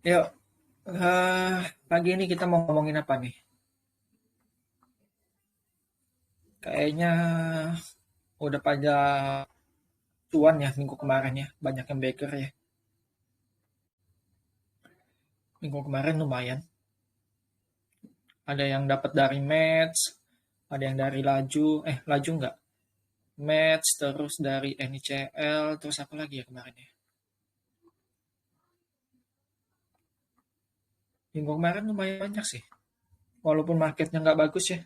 Yuk, pagi ini kita mau ngomongin apa nih? Kayaknya udah pada cuan ya minggu kemarin ya, banyak yang baker ya. Minggu kemarin lumayan. Ada yang dapat dari match, ada yang dari laju nggak? Match, terus dari NICL, terus apa lagi ya kemarin ya? Minggu kemarin lumayan banyak sih. Walaupun marketnya nggak bagus ya,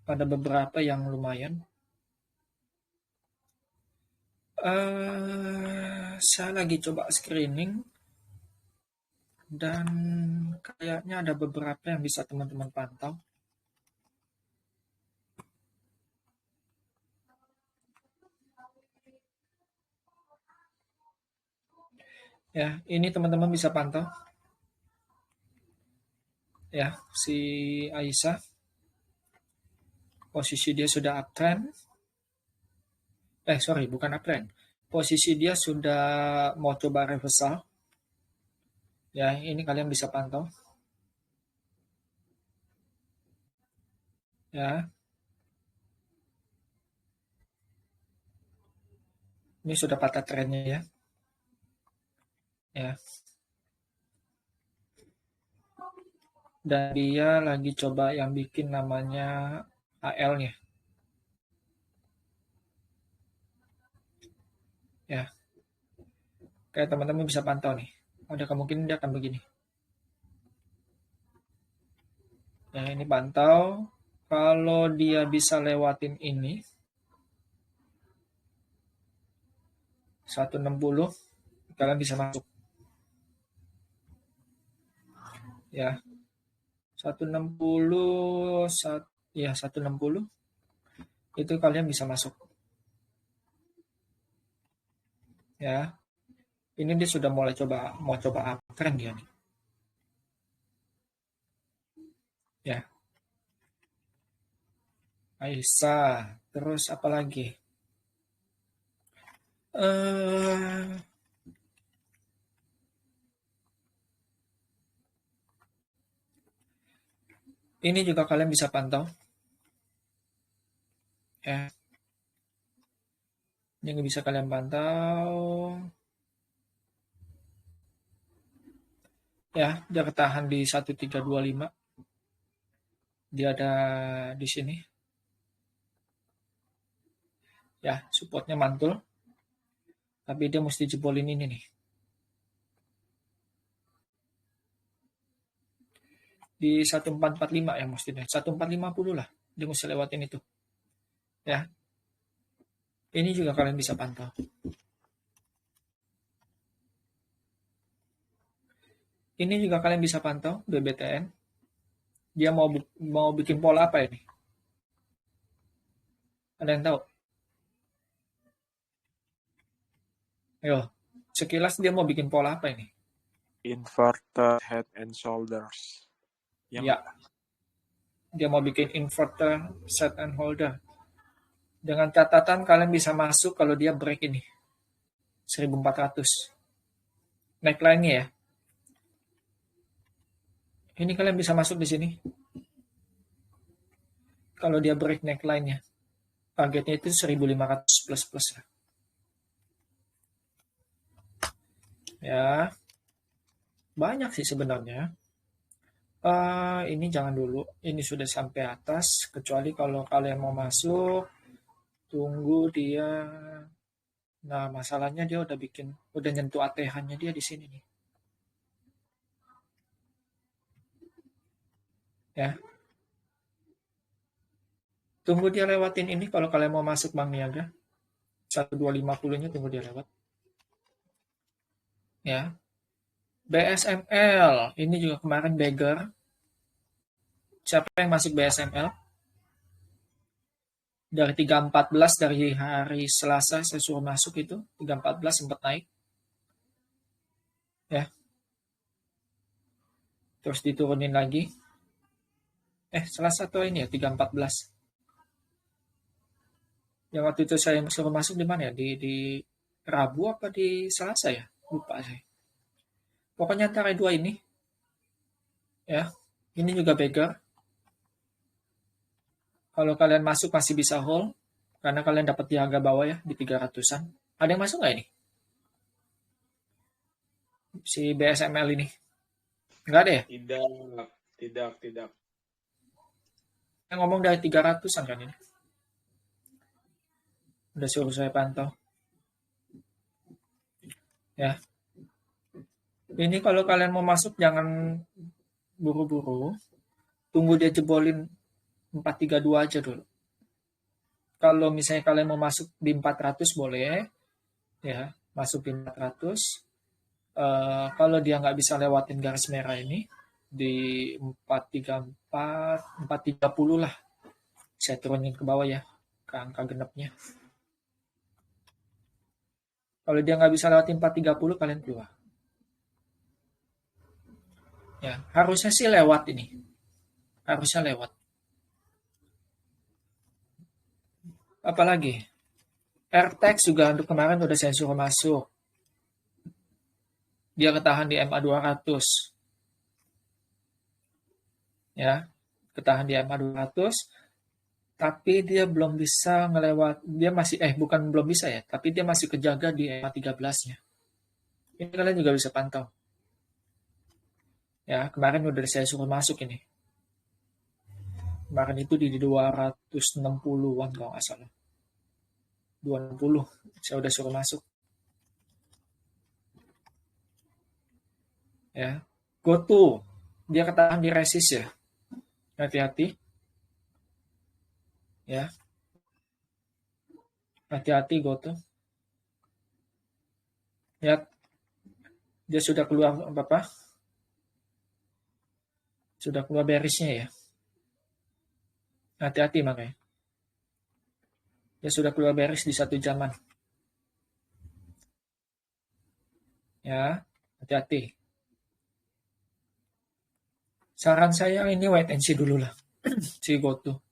ada beberapa yang lumayan. Saya lagi coba screening dan kayaknya ada beberapa yang bisa teman-teman pantau. Ya, ini teman-teman bisa pantau ya, si Aisyah posisi dia sudah uptrend. Sorry, bukan uptrend. Posisi dia sudah mau coba reversal. Ya, ini kalian bisa pantau. Ya, ini sudah patah trennya ya. Ya, dan dia lagi coba yang bikin namanya AL-nya. Ya, kayak teman-teman bisa pantau nih. Ada kemungkinan dia akan begini. Ya, ini pantau. Kalau dia bisa lewatin ini 160, kalian bisa masuk. Ya, 160, ya 160 itu kalian bisa masuk. Ya, ini dia sudah mulai mau coba uptrend dia nih. Ya, Aisyah, terus apa lagi? Eh, ini juga kalian bisa pantau. Ya, ini bisa kalian pantau. Ya, dia ketahan di 1325. Dia ada di sini. Ya, supportnya mantul. Tapi dia mesti jebolin ini nih. Di 1445 ya mestinya. 1450 lah. Dia mesti lewatin itu. Ya, ini juga kalian bisa pantau. Ini juga kalian bisa pantau BBTN. Dia mau bikin pola apa ini? Ada yang tahu? Ayo, sekilas dia mau bikin pola apa ini? Inverted head and shoulders. Ya, dia mau bikin inverter set and holder. Dengan catatan kalian bisa masuk kalau dia break ini 1400. Neckline-nya ya. Ini kalian bisa masuk di sini. Kalau dia break neckline-nya. Targetnya itu 1500 plus ya. Ya. Banyak sih sebenarnya. Ini jangan dulu. Ini sudah sampai atas. Kecuali kalau kalian mau masuk, tunggu dia. Nah, masalahnya dia udah nyentuh ATH-nya dia di sini nih. Ya, tunggu dia lewatin ini kalau kalian mau masuk Bang Niaga. 1250-nya tunggu dia lewat. Ya. BSML, ini juga kemarin beggar. Siapa yang masuk BSML? Dari 314 dari hari Selasa saya suruh masuk itu, 314 sempat naik. Ya. Terus diturunin lagi. Selasa tuh ini ya 314. Yang waktu itu saya suruh masuk di mana ya? Di Rabu apa di Selasa ya? Lupa saya. Pokoknya antara dua ini, ya. Ini juga beggar. Kalau kalian masuk masih bisa hold, karena kalian dapat di harga bawah ya, di 300-an. Ada yang masuk nggak ini? Si BSML ini? Nggak ada ya? Tidak, tidak, tidak. Yang ngomong dari 300-an kan ini. Udah suruh saya pantau. Ya. Ini kalau kalian mau masuk jangan buru-buru. Tunggu dia jebolin 432 aja dulu. Kalau misalnya kalian mau masuk di 400 boleh. Ya, masuk di 400. Kalau dia nggak bisa lewatin garis merah ini, di 434, 430 lah. Saya turunin ke bawah ya, ke angka genapnya. Kalau dia nggak bisa lewatin 430, kalian keluar. Ya, harusnya sih lewat ini. Harusnya lewat. Apalagi? AirTag juga untuk kemarin udah saya suruh masuk. Dia ketahan di MA 200. Ya, ketahan di MA 200. Tapi dia belum bisa ngelewat, dia masih, bukan belum bisa ya, tapi dia masih kejaga di MA 13-nya. Ini kalian juga bisa pantau. Ya, kemarin udah saya suruh masuk ini. Kemarin itu di 260-an kalau nggak salah. 260, saya udah suruh masuk. Ya, GoTo, dia ketahan di resist ya. Hati-hati. Ya, hati-hati GoTo. Ya, dia sudah keluar apa? Sudah keluar berisnya ya. Hati-hati makanya. Dia sudah keluar beris di satu jaman. Ya, hati-hati. Saran saya ini wait and see dulu lah. Si GoTo.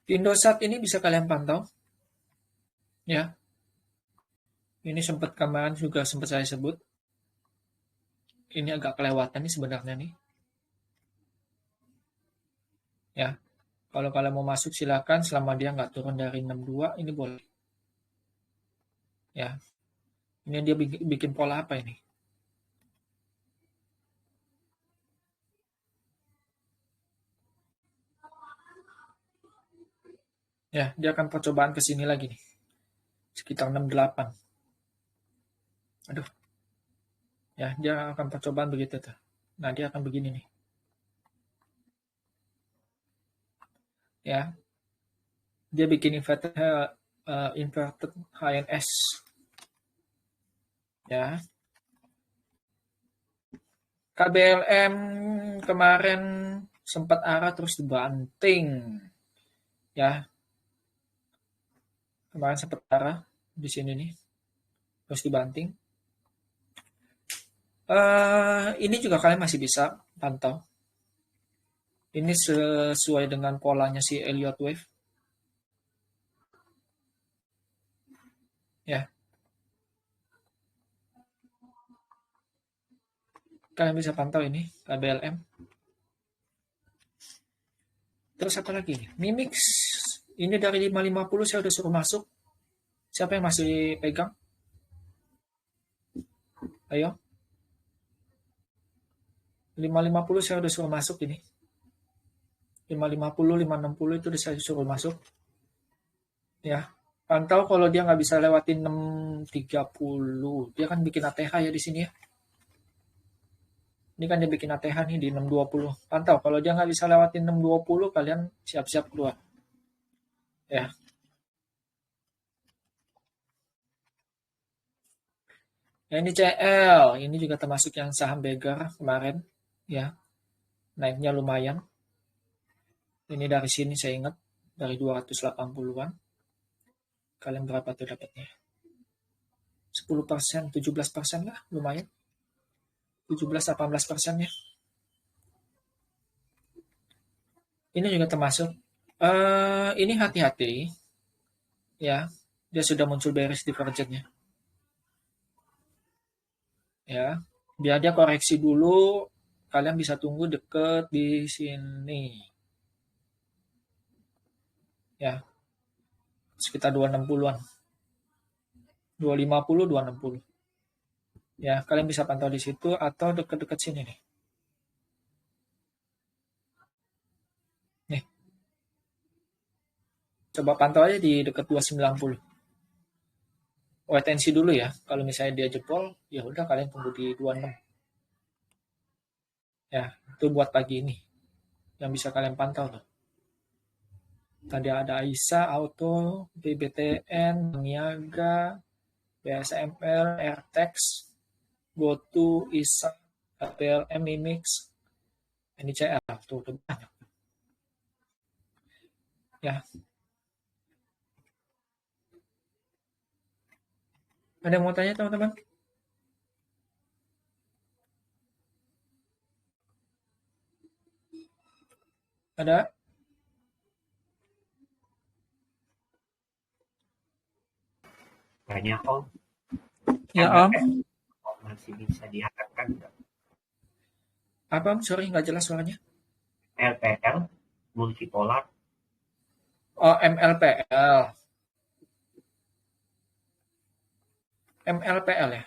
Indosat ini bisa kalian pantau. Ya. Ini sempat kemarin juga sempat saya sebut. Ini agak kelewatan nih sebenarnya nih. Ya. Kalau kalian mau masuk silakan selama dia nggak turun dari 62 ini boleh. Ya. Ini dia bikin pola apa ini? Ya, dia akan percobaan ke sini lagi nih. Sekitar 68. Aduh. Ya, dia akan percobaan begitu tuh. Nah, dia akan begini nih. Ya. Dia bikin inverted HNS. Ya. KBLM kemarin sempat arah terus dibanting. Ya, kemarin sempat arah di sini nih. Terus dibanting. Ini juga kalian masih bisa pantau. Ini sesuai dengan polanya si Elliott Wave. Ya. Kalian bisa pantau ini KBLM. Terus apa lagi? Mimix. Ini dari 550 saya udah suruh masuk. Siapa yang masih pegang? Ayo. 550 saya udah suruh masuk ini. 550, 560 itu udah saya suruh masuk. Ya. Pantau kalau dia nggak bisa lewatin 630. Dia kan bikin ATH ya di sini ya. Ini kan dia bikin ATH nih di 620. Pantau, kalau dia nggak bisa lewatin 620, kalian siap-siap keluar. Ya. Ya, ini CL. Ini juga termasuk yang saham beggar kemarin. Ya. Naiknya lumayan. Ini dari sini saya ingat. Dari 280-an. Kalian berapa tuh dapatnya? 10%, 17% lah. Lumayan. 17-18% ya. Ini juga termasuk. Ini hati-hati. Ya. Dia sudah muncul bearish divergence-nya. ya. Biar dia koreksi dulu, kalian bisa tunggu deket di sini. Ya, sekitar 260-an. 250, 260. Ya, kalian bisa pantau di situ atau deket-deket sini nih. Nih, coba pantau aja di dekat 290. Wait and see dulu ya. Kalau misalnya dia jebol, ya udah kalian tunggu di 26. Ya, itu buat pagi ini yang bisa kalian pantau tuh. Tadi ada Aisyah, Auto, BBTN, Niaga, BSML, Airtex, GoTo, ISA, PLM, Mimix, NICL. Tuh udah banyak. Ya, ada yang mau tanya teman-teman? Ada? Banyak Om. Ya Om. Masih bisa diharapkan nggak? Apa Om? Sorry nggak jelas suaranya. LPL, multipolar. Oh, MLPL. MLPL ya?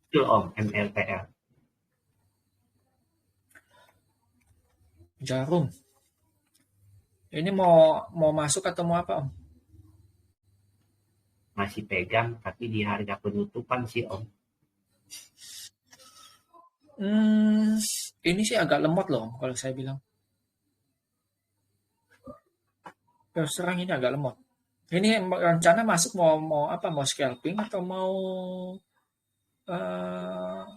Betul Om, MLPL. Jarum. Ini mau masuk atau mau apa Om? Masih pegang, tapi di harga penutupan sih Om. Ini sih agak lemot loh Om, kalau saya bilang. Terus terang ini agak lemot. Ini rencana masuk mau apa? Mau scalping atau mau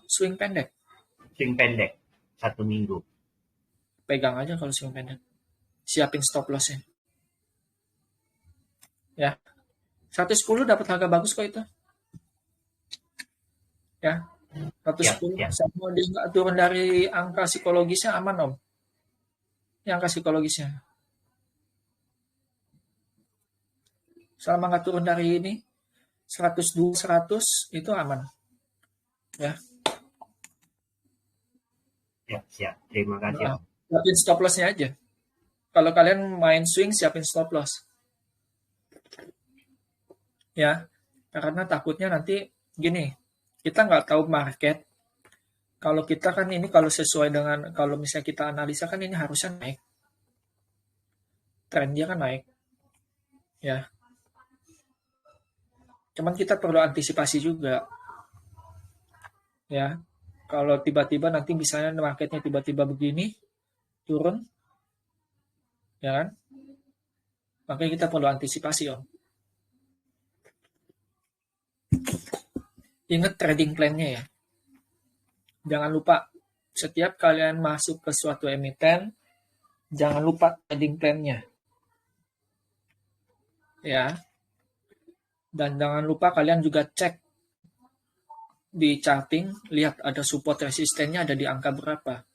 swing pendek? Swing pendek, 1 minggu. Pegang aja kalau swing pendek. Siapin stop lossnya. Ya, 110 dapat harga bagus kok itu. Ya, 110. Ya. Sama dia nggak turun dari angka psikologisnya aman Om. Ini angka psikologisnya. Selama nggak turun dari ini, 102, 100 itu aman. Ya. Siap. Terima kasih Om. Siapin stop loss-nya aja. Kalau kalian main swing, siapin stop loss. Ya, karena takutnya nanti gini, kita nggak tahu market. Kalau kita kan ini kalau sesuai dengan, kalau misalnya kita analisa kan ini harusnya naik. Tren dia kan naik. Ya, cuman kita perlu antisipasi juga. Ya, kalau tiba-tiba nanti misalnya marketnya tiba-tiba begini, turun, ya kan? Makanya kita perlu antisipasi Om. Ingat trading plan-nya ya. Jangan lupa, setiap kalian masuk ke suatu emiten, jangan lupa trading plan-nya. Ya. Dan jangan lupa kalian juga cek di charting, lihat ada support resistennya ada di angka berapa.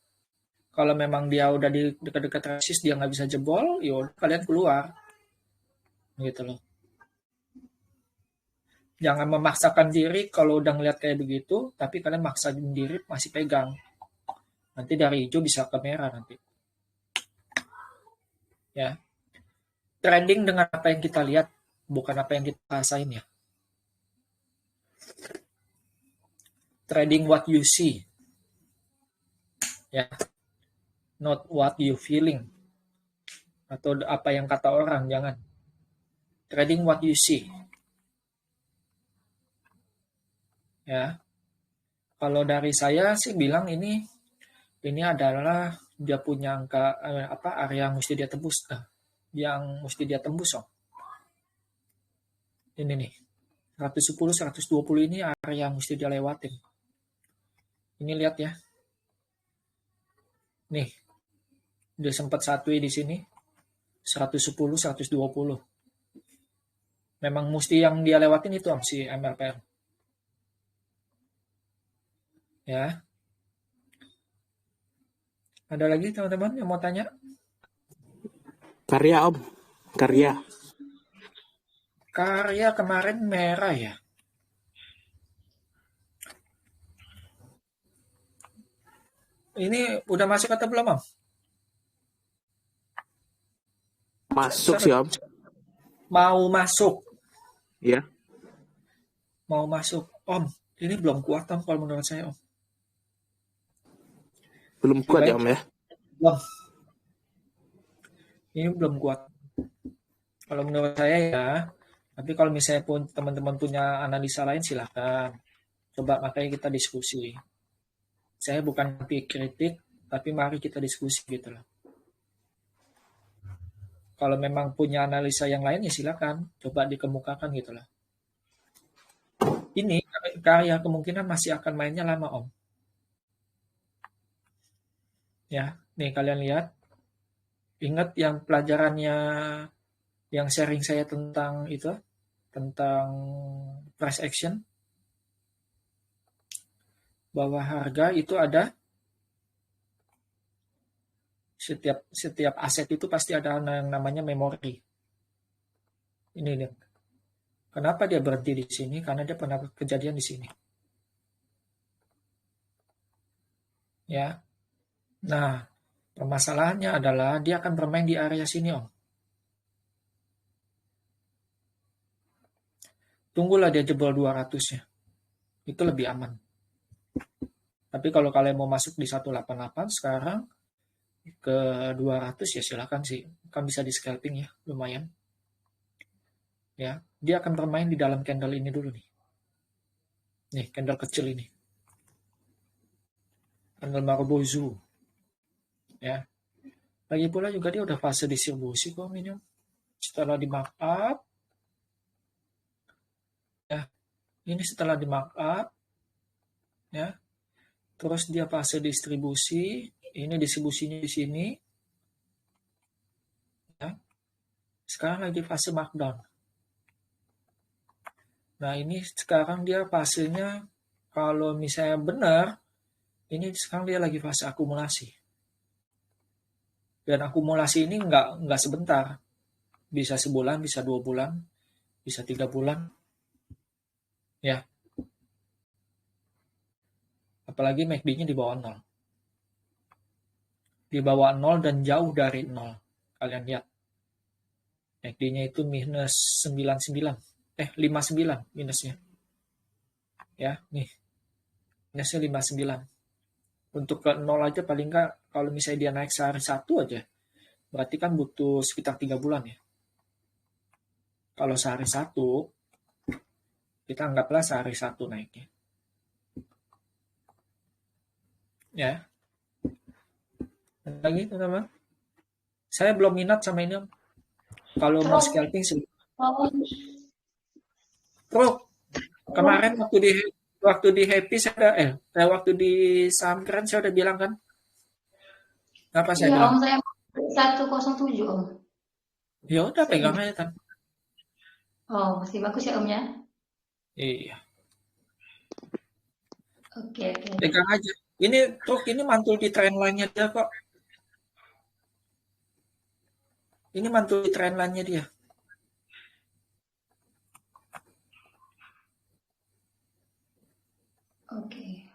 Kalau memang dia udah di dekat-dekat resist, dia nggak bisa jebol, yaudah kalian keluar. Gitu loh. Jangan memaksakan diri kalau udah ngeliat kayak begitu, tapi kalian maksain diri masih pegang. Nanti dari hijau bisa ke merah nanti. Ya. Trending dengan apa yang kita lihat, bukan apa yang kita rasain ya. Trading what you see. Ya. Not what you feeling. Atau apa yang kata orang, jangan. Trading what you see. Ya. Kalau dari saya sih bilang ini adalah dia punya angka area yang mesti dia tembus, yang mesti dia tembus Ini nih. 110 120 ini area yang mesti dia lewatin. Ini lihat ya. Nih. Dia sempat satu di sini. 110 120. Memang mesti yang dia lewatin itu si MLPL. Ya. Ada lagi teman-teman yang mau tanya? Karya Om, Karya kemarin merah ya. Ini udah masuk atau belum, Om? Masuk sih Om. Mau masuk. Ya. Mau masuk. Om, ini belum kuat, Om, kalau menurut saya, Om. Belum kuat ya Om ya? Belum. Ini belum kuat. Kalau menurut saya ya. Tapi kalau misalnya pun teman-teman punya analisa lain, silahkan. Coba makanya kita diskusi. Saya bukan anti kritik, tapi mari kita diskusi gitu loh. Kalau memang punya analisa yang lain ya silakan, coba dikemukakan gitu loh. Ini karya kemungkinan masih akan mainnya lama, Om. Ya, nih kalian lihat. Ingat yang pelajarannya yang sharing saya tentang itu, tentang price action, bahwa harga itu ada setiap aset itu pasti ada yang namanya memori. Ini nih. Kenapa dia berhenti di sini? Karena dia pernah kejadian di sini. Ya. Nah, permasalahannya adalah dia akan bermain di area sini, Om. Tunggulah dia jebol 200-nya. Itu lebih aman. Tapi kalau kalian mau masuk di 188 sekarang ke 200 ya silakan sih. Kan bisa di scalping ya, lumayan. Ya, dia akan bermain di dalam candle ini dulu nih. Nih, candle kecil ini. Candle Marubozu. Ya. Lagi pula juga dia udah fase distribusi kok ini. Setelah di markup, ya. Ini setelah di markup, ya. Terus dia fase distribusi, ini distribusinya di sini. Ya. Sekarang lagi fase markdown. Nah, ini sekarang dia fasenya kalau misalnya benar, ini sekarang dia lagi fase akumulasi. Dan akumulasi ini nggak sebentar. Bisa sebulan, bisa 2 bulan, bisa 3 bulan. Ya. Apalagi MACD-nya di bawah 0. Di bawah 0 dan jauh dari 0. Kalian lihat. MACD-nya itu minus 99. 59 minusnya. Ya, nih. Minusnya 59. Untuk ke 0 aja paling nggak, kalau misalnya dia naik sehari 1 aja, berarti kan butuh sekitar 3 bulan ya. Kalau sehari 1, kita anggaplah sehari 1 naiknya. Ya. Lagi teman-teman. Saya belum minat sama ini, Om. Kalau mau scalping sih. Bro, kemarin waktu di Happy saya waktu di saham keren saya udah bilang kan. Apa saya Iya bilang? Om, saya 107 Om. Ya udah pegang aja kan. Oh, masih bagus ya Om ya? Iya, Oke. pegang aja. Ini truk ini mantul di trendline-nya dia kok. Ini mantul di trendline-nya dia. Oke.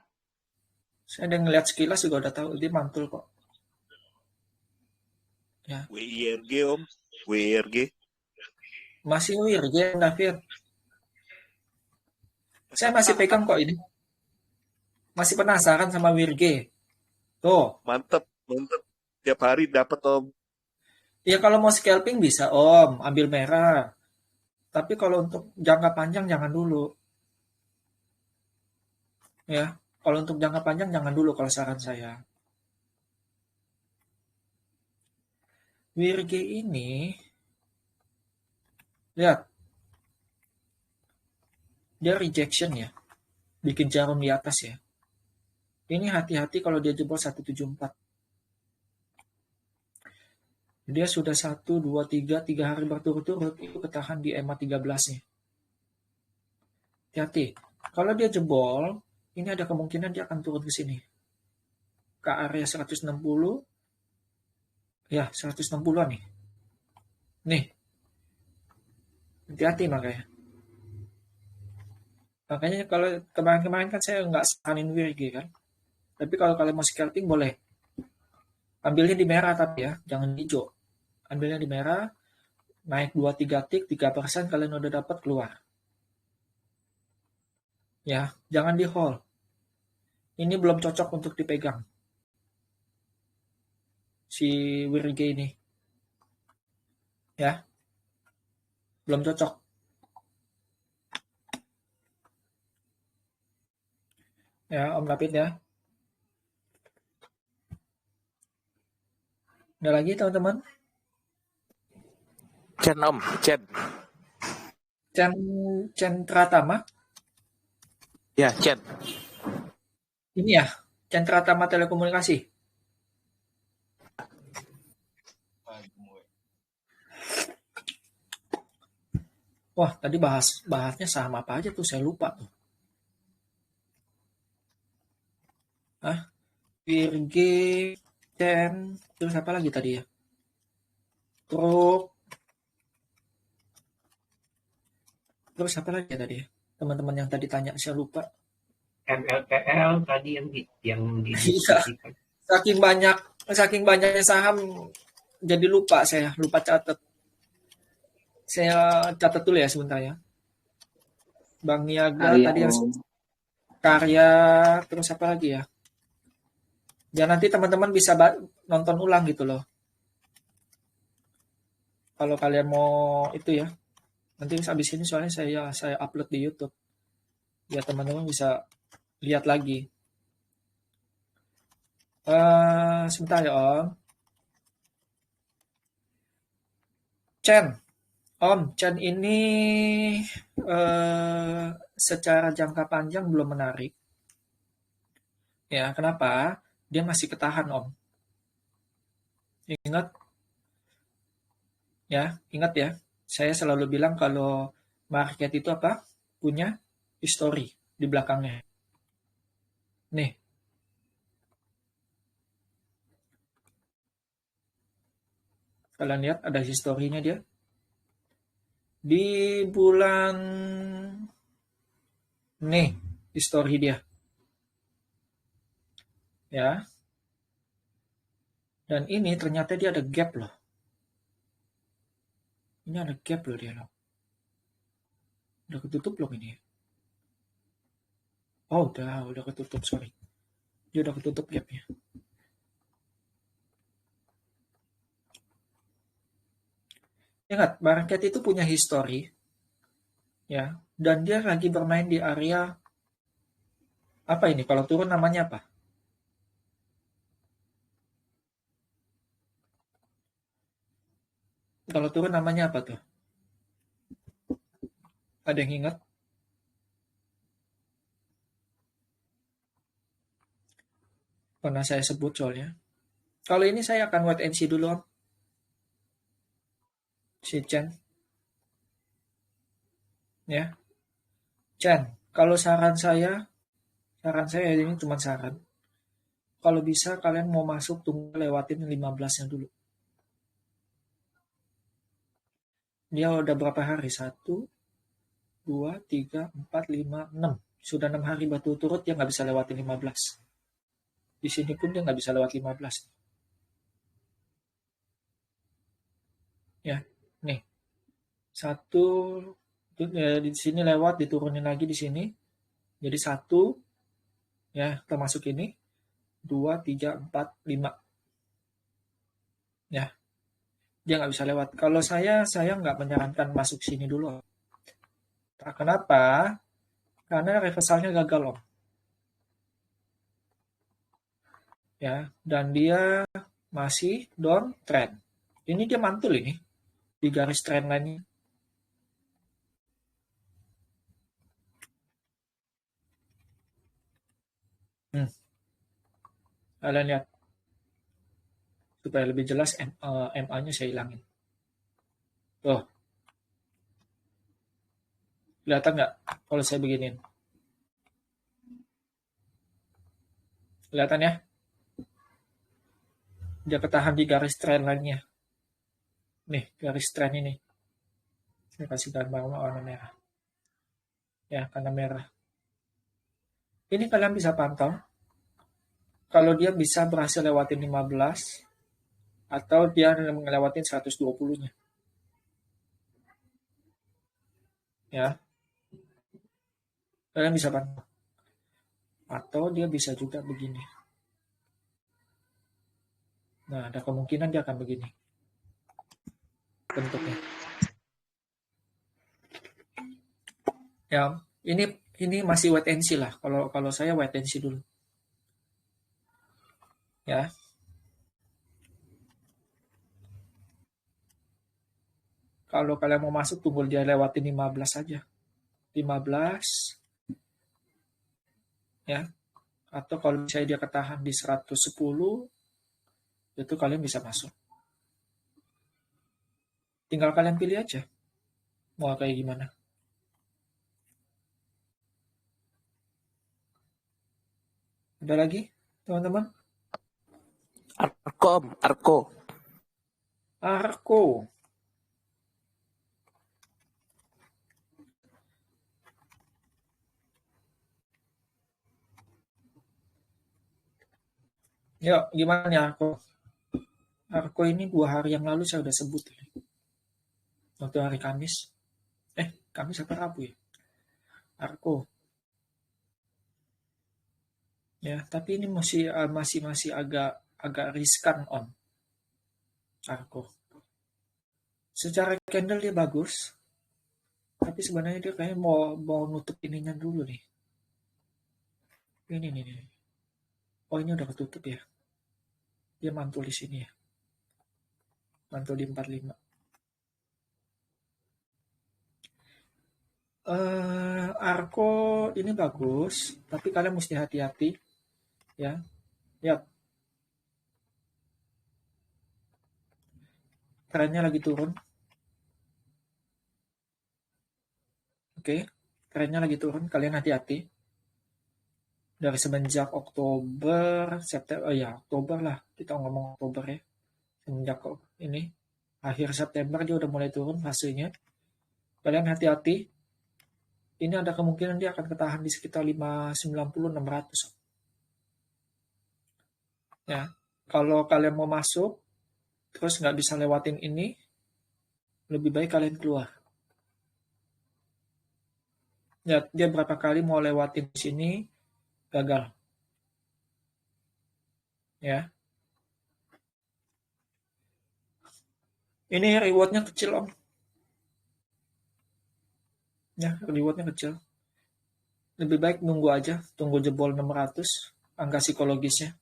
Saya udah ngeliat sekilas juga udah tahu dia mantul kok. Ya. WIRG Om, WIRG. Masih WIRG, David. Saya masih pegang kok ini. Masih penasaran sama WIRG. Tuh. Mantep. Tiap hari dapat Om. Ya kalau mau scalping bisa Om, ambil merah. Tapi kalau untuk jangka panjang jangan dulu. Ya, kalau untuk jangka panjang jangan dulu kalau saran saya. WIRG ini, lihat, dia rejection ya, bikin jarum di atas ya. Ini hati-hati kalau dia jebol 174. Dia sudah 1, 2, 3 hari berturut-turut itu ketahan di EMA 13-nya. Hati-hati. Kalau dia jebol, ini ada kemungkinan dia akan turun ke sini. Ke area 160. Ya, 160-an nih. Nih. Hati-hati makanya. Makanya kalau kemarin-kemarin kan saya nggak saranin WIRG kan. Tapi kalau kalian mau scalping boleh. Ambilnya di merah tapi ya, jangan di hijau. Ambilnya di merah, naik 2-3 tick, 3% kalian udah dapat keluar. Ya, jangan di hold. Ini belum cocok untuk dipegang. Si WRG ini. Ya. Belum cocok. Ya, Om Rapid ya. Ada lagi teman-teman? Chen Om, Chen. Chen Pratama. Ya, Chen. Ini ya, Chen Pratama Telekomunikasi. Wah, tadi bahasnya saham apa aja tuh, saya lupa tuh. WRG, Chen, terus apa lagi tadi ya? Terus apa lagi ya tadi ya? Teman-teman yang tadi tanya, saya lupa. MLPL tadi yang Iya, didiskusikan. saking banyaknya saham, jadi lupa catat. Saya catat dulu ya sebentar ya. Bang Niaga Karya tadi yang Om. karya, terus apa lagi ya? Ya nanti teman-teman bisa nonton ulang gitu loh. Kalau kalian mau itu ya. Nanti habis ini soalnya saya upload di YouTube. Ya teman-teman bisa lihat lagi. Sebentar ya Om. Om, Chen ini secara jangka panjang belum menarik. Ya, kenapa? Dia masih ketahan, Om. Ingat ya. Saya selalu bilang kalau market itu apa? Punya history di belakangnya. Nih. Kalian lihat ada historinya dia. Di bulan nih, history dia. Ya. Dan ini ternyata dia ada gap loh. Ini ada gap loh dia loh. Udah ketutup belum ini? Oh, udah ketutup, sorry. Dia udah ketutup gapnya. Ingat, market itu punya history, ya, dan dia lagi bermain di area apa ini? Kalau turun namanya apa? Kalau turun namanya apa tuh? Ada yang ingat? Pernah saya sebut soalnya. Kalau ini saya akan wait and see dulu, Om. Si Chen. Ya. Chen, kalau saran saya ini cuma saran. Kalau bisa kalian mau masuk tunggu lewatin 15-nya dulu. Dia udah berapa hari? 1, 2, 3, 4, 5, 6. Sudah 6 hari berturut-turut dia nggak bisa lewatin 15. Di sini pun dia nggak bisa lewat 15. Ya, nih. 1, di sini lewat, diturunin lagi di sini. Jadi 1, ya, termasuk ini. 2, 3, 4, 5. Ya, dia nggak bisa lewat. Kalau saya nggak menyarankan masuk sini dulu. Kenapa? Karena reversalnya gagal, Om. Ya, dan dia masih downtrend. Ini dia mantul ini di garis trend line-nya. Kalian lihat. Supaya lebih jelas MA-nya saya hilangin. Tuh. Kelihatan nggak kalau saya beginin? Kelihatan ya? Dia ketahan di garis trend line-nya. Nih, garis trend ini. Saya kasih gambar warna merah. Ya, karena merah. Ini kalian bisa pantau. kalau dia bisa berhasil lewatin 15 atau dia ngelewatin 120-nya. Ya, kalian bisa bantu. Atau dia bisa juga begini. Nah, ada kemungkinan dia akan begini bentuknya. Ya, ini masih wait and see lah. Kalau saya wait and see dulu. Ya. Kalau kalian mau masuk, tunggu dia lewatin 15 saja. 15, ya. Atau kalau misalnya dia ketahan di 110, itu kalian bisa masuk. Tinggal kalian pilih aja. Mau kayak gimana. Ada lagi, teman-teman? Arko, Om. Arko. Arko. Ya, gimana nih Arko? Arko ini 2 hari yang lalu saya udah sebut. Waktu hari Kamis. Kamis apa Rabu ya? Arko. Ya, tapi ini masih agak riskan on Arko. Secara candle dia bagus, tapi sebenarnya dia kayaknya mau nutup ininya dulu nih. Ini nih. Oh, ini udah ketutup ya. Dia mantul di sini ya. Mantul di 45. Arko ini bagus, tapi kalian mesti hati-hati ya. Ya. Trennya lagi turun. Oke, trennya lagi turun, kalian hati-hati. Dari semenjak Oktober, September, Oktober lah, kita ngomong Oktober ya. Semenjak ini, akhir September dia udah mulai turun fasenya. Kalian hati-hati. Ini ada kemungkinan dia akan ketahan di sekitar 590-600. Ya, kalau kalian mau masuk, terus nggak bisa lewatin ini, lebih baik kalian keluar. Ya, dia berapa kali mau lewatin di sini, gagal. Ya. Ini rewardnya kecil, Om. Ya, rewardnya kecil. Lebih baik nunggu aja, tunggu jebol 600, angka psikologisnya.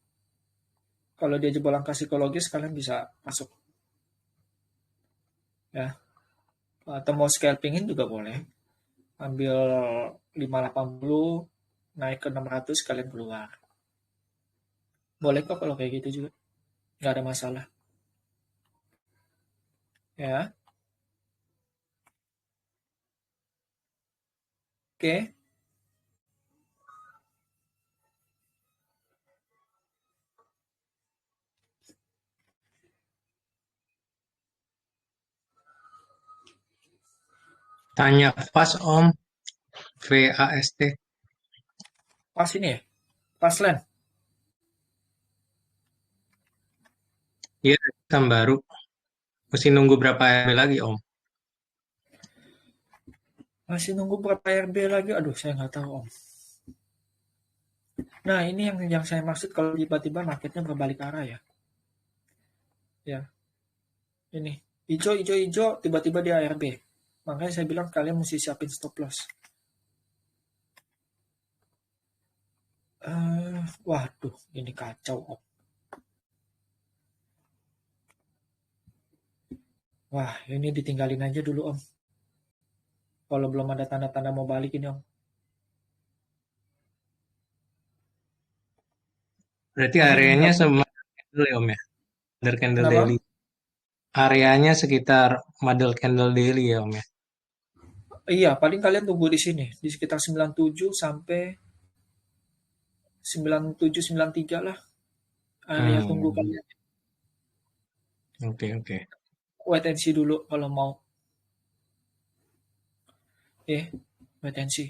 Kalau dia jebol angka psikologis, kalian bisa masuk. Ya. Atau mau scalpingin juga boleh. Ambil 580, naik ke 600, kalian keluar. Boleh kok kalau kayak gitu juga. Nggak ada masalah. Ya. Oke. Tanya fast Om, VAST. Pas ini ya? Pas land. Iya, kan baru. Mesti nunggu berapa hari lagi Om? Masih nunggu berapa RB lagi? Aduh, saya nggak tahu, Om. Nah, ini yang saya maksud kalau tiba-tiba marketnya berbalik arah ya. Ya. Ini. Hijau, tiba-tiba dia ARB. Makanya saya bilang kalian mesti siapin stop loss. Waduh, ini kacau, Om. Wah, ini ditinggalin aja dulu, Om. Kalau belum ada tanda-tanda mau balik ini, Om. Berarti Ini areanya nggak- sama candle ya Om ya? Mother candle Kenapa? daily. Areanya sekitar Mother candle daily ya Om ya? Iya, paling kalian tunggu di sini. Di sekitar 97 sampai 97, 93 lah. Area tunggu kalian. Oke. Wait and see dulu kalau mau. Wait and see.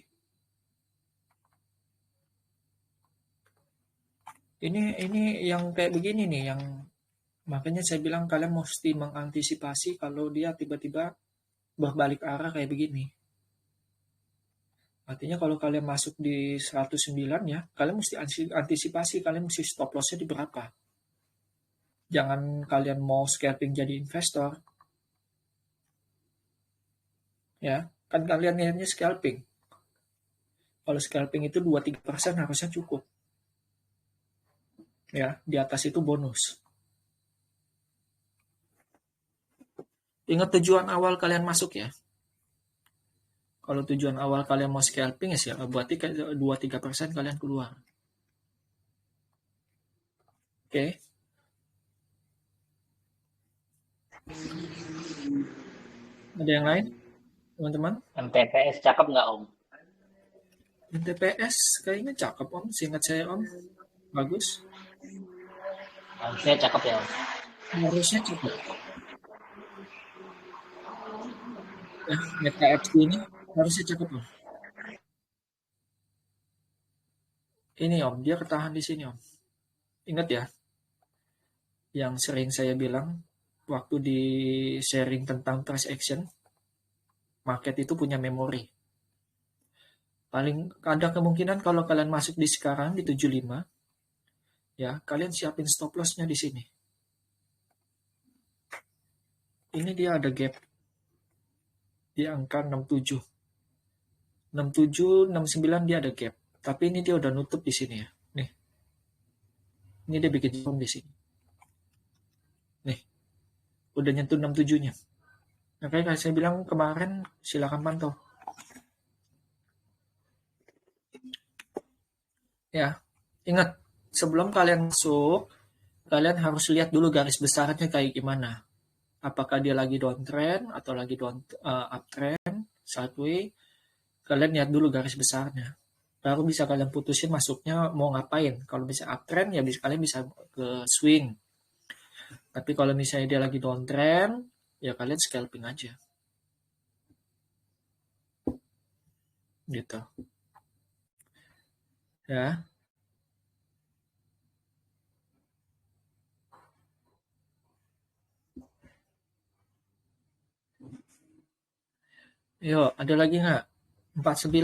Ini yang kayak begini nih, yang makanya saya bilang kalian mesti mengantisipasi kalau dia tiba-tiba berbalik arah kayak begini. Artinya kalau kalian masuk di 109 ya, kalian mesti antisipasi, kalian mesti stop lossnya di berapa. Jangan kalian mau scalping jadi investor. Ya, kan kalian niatnya scalping. Kalau scalping itu 2-3% harusnya cukup. Ya, di atas itu bonus. Ingat tujuan awal kalian masuk ya. Kalau tujuan awal kalian mau scalping ya berarti 2-3% kalian keluar. Oke. Ada yang lain, teman-teman? MTPS cakep nggak Om? TPS kayaknya cakep Om, seingat saya Om. Bagus. Harusnya cakep ya Om. Harusnya cakep. Ya, Meta XP ini harusnya cakep Om. Ini Om, dia ketahan di sini Om. Ingat ya, yang sering saya bilang waktu di sharing tentang price action, market itu punya memori. Paling ada kemungkinan kalau kalian masuk di sekarang di 75, ya kalian siapin stop loss-nya di sini. Ini dia ada gap di angka 67. 67, 69 dia ada gap. Tapi ini dia udah nutup di sini ya. Nih. Ini dia bikin zoom di sini. Nih. Udah nyentuh 67-nya. Makanya saya bilang kemarin silakan pantau. Ya, ingat sebelum kalian masuk, kalian harus lihat dulu garis besarnya kayak gimana. Apakah dia lagi downtrend atau lagi uptrend, sideways. Kalian lihat dulu garis besarnya. Baru bisa kalian putusin masuknya mau ngapain. Kalau bisa uptrend ya kalian bisa ke swing. Tapi kalau misalnya dia lagi downtrend, ya kalian scalping aja. Gitu. Ya. Yo, ada lagi nggak? 49.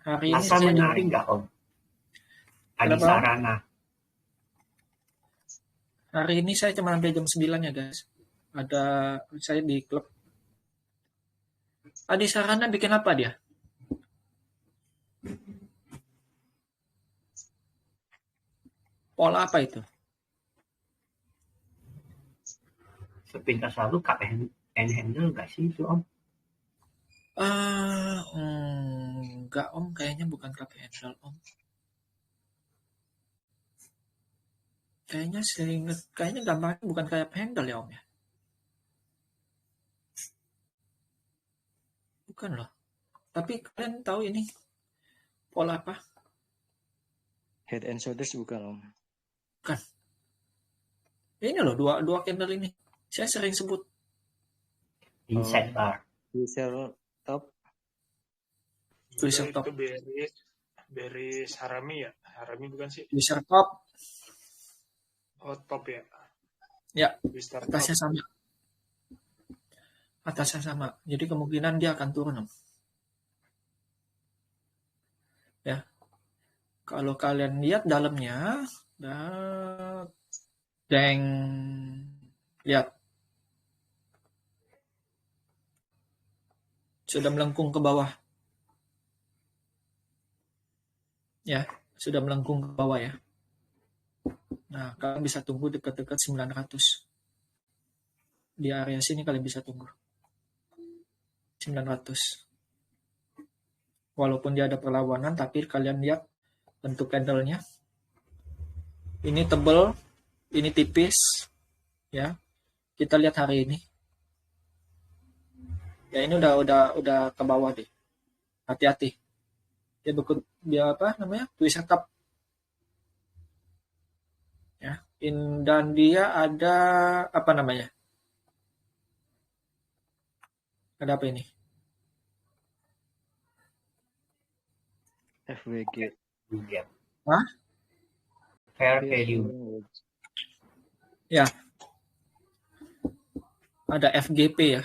Hari ini Asa saya menarik nggak Om? Adi Kenapa? Sarana. Hari ini saya cuma sampai jam 9 ya guys. Ada saya di klub. Adi Sarana bikin apa dia? Pola apa itu? Sepintas lalu cup and handle nggak sih itu Om? Enggak Om, kayaknya bukan cup handle Om. Kayaknya gambarnya bukan kayak handle ya Om ya. Bukan loh. Tapi kalian tahu ini pola apa? Head and shoulders bukan Om. Bukan. Ini loh dua candle ini. Saya sering sebut. Inside bar. Twister top. Twister top. Itu beris Harami ya? Harami bukan sih? Twister top. Oh, top ya? Ya, Twister top. atasnya sama. Atasnya sama. Jadi kemungkinan dia akan turun Om. Ya. Kalau kalian lihat dalamnya, deng, lihat. Sudah melengkung ke bawah. Ya, sudah melengkung ke bawah ya. Nah, kalian bisa tunggu dekat-dekat 900. Di area sini kalian bisa tunggu. 900. Walaupun dia ada perlawanan, tapi kalian lihat bentuk candlenya. Ini tebal, ini tipis, ya. Kita lihat hari ini. Ya ini udah ke bawah deh. Hati-hati. Dia apa namanya? Twister top. Ya, dan dia ada apa namanya? Ada apa ini? FWG. Gap. Hah? Fair Fair value. selling wedge. Ya, ada FGP ya.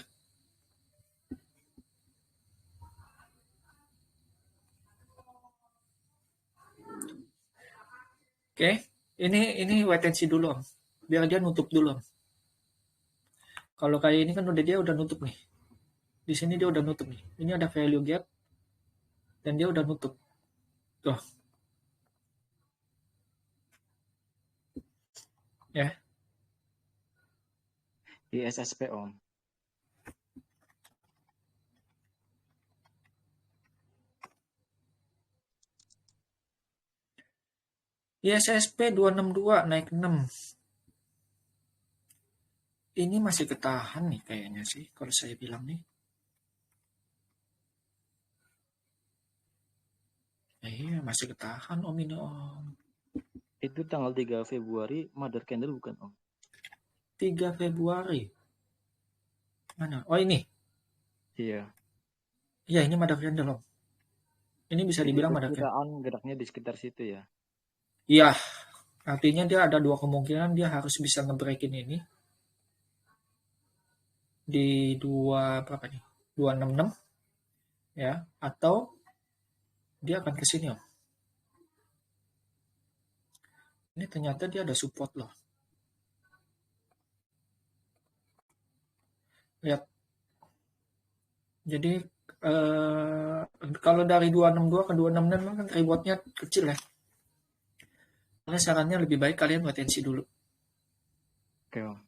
Oke, ini wait and see dulu Om. Biar dia nutup dulu Om. Kalau kayak ini kan dia udah nutup nih. Di sini dia udah nutup nih. Ini ada value gap dan dia udah nutup. Tuh. Ya, ISSP Om. ISSP 262 naik 6. Ini masih ketahan nih kayaknya sih kalau saya bilang nih. Iya, masih ketahan Om ini Om. Itu tanggal 3 Februari mother candle bukan Om? 3 Februari. Mana? Oh ini. Iya. Iya, ini mother candle Om. Ini bisa Jadi dibilang mother candle. perkiraan geraknya di sekitar situ ya. Iya, artinya dia ada dua kemungkinan dia harus bisa ngebreakin ini di 2 berapa nih? 266 ya, atau dia akan ke sini Om. Ini ternyata dia ada support loh. Lihat. Jadi kalau dari 262 ke 266 kan rewardnya kecil ya. Makanya sarannya lebih baik kalian wait and see dulu. Oke Om.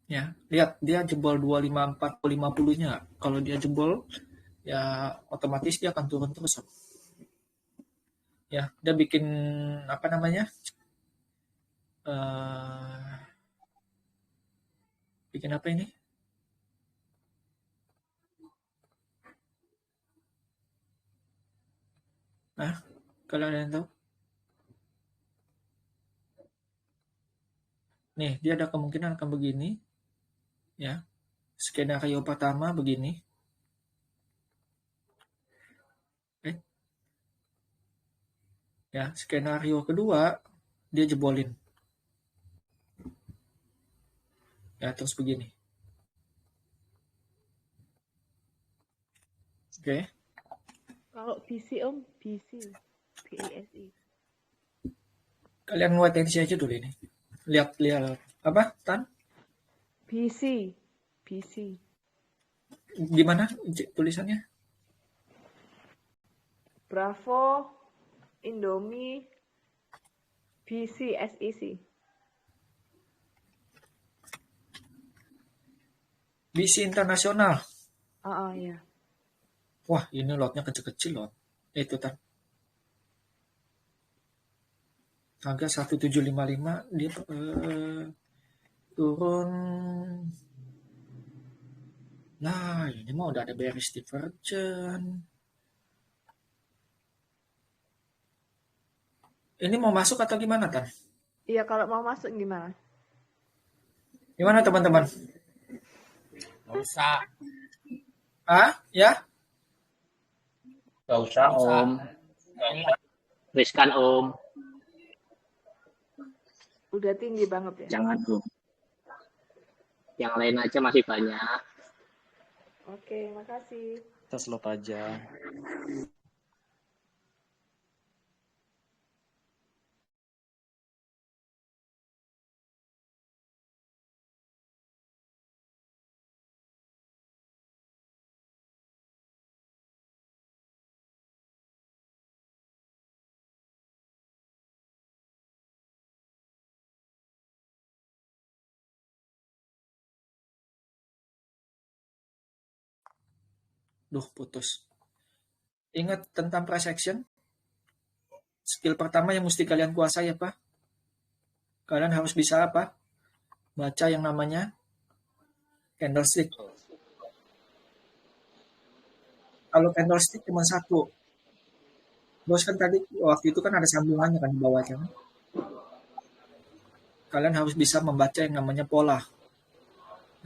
Ya, lihat dia jebol 254 ke 50-nya. Kalau dia jebol ya otomatis dia akan turun terus Om. Ya, dia bikin apa namanya? Bikin apa ini? Nah, kalian ada yang tahu? Nih, dia ada kemungkinan akan begini. Ya. Skenario pertama begini. Ya, skenario kedua dia jebolin. Ya, terus begini. Oke. Kalau BC Om, BC. BASI. Kalian wait and see aja dulu ini. Lihat apa? Tan? BC. Gimana tulisannya? Bravo, Indomie, BC, SEC. BC internasional. Iya. Wah, ini lotnya kecil-kecil lot. Itu Tan. Harga 1755 dia turun. Nah, ini mah udah ada bearish divergence. Ini mau masuk atau gimana, Tan? Iya, kalau mau masuk gimana? Gimana, teman-teman? Nggak usah. Ya? Nggak usah, Om. Riskan, Om. Udah tinggi banget ya? Jangan, Om. Yang lain aja masih banyak. Oke, makasih. Kita slot aja. Duh, putus. Ingat tentang price action? Skill pertama yang mesti kalian kuasai apa? Kalian harus bisa apa? Baca yang namanya candlestick. Kalau candlestick cuma satu. Bos kan tadi waktu itu kan ada sambungannya kan di bawahnya. Kalian harus bisa membaca yang namanya pola.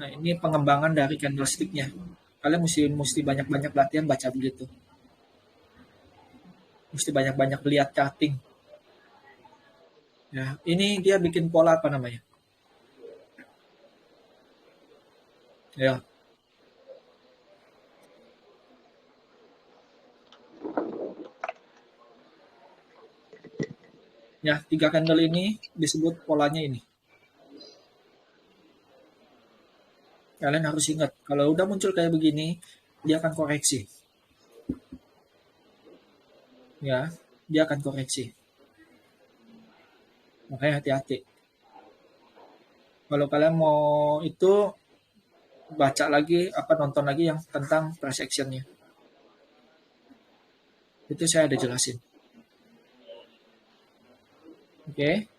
Nah, ini pengembangan dari candlesticknya. Kalian mesti banyak-banyak latihan baca begitu. Mesti banyak-banyak lihat cutting. Ya, ini dia bikin pola apa namanya? Ya, ya 3 candle ini disebut polanya ini. Kalian harus ingat, kalau udah muncul kayak begini, dia akan koreksi. Ya, dia akan koreksi. Makanya hati-hati. Kalau kalian mau itu, baca lagi, nonton lagi yang tentang price action-nya. Itu saya ada jelasin. Oke.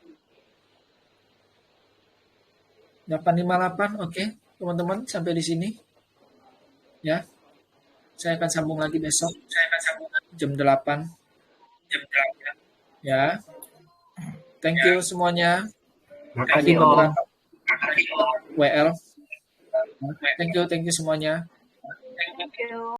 858, oke. Teman-teman, sampai di sini. Ya. Saya akan sambung lagi besok. Jam 8. Ya. Thank you semuanya. Makasih Tadi Om. beberapa WL. Thank you semuanya. Thank you.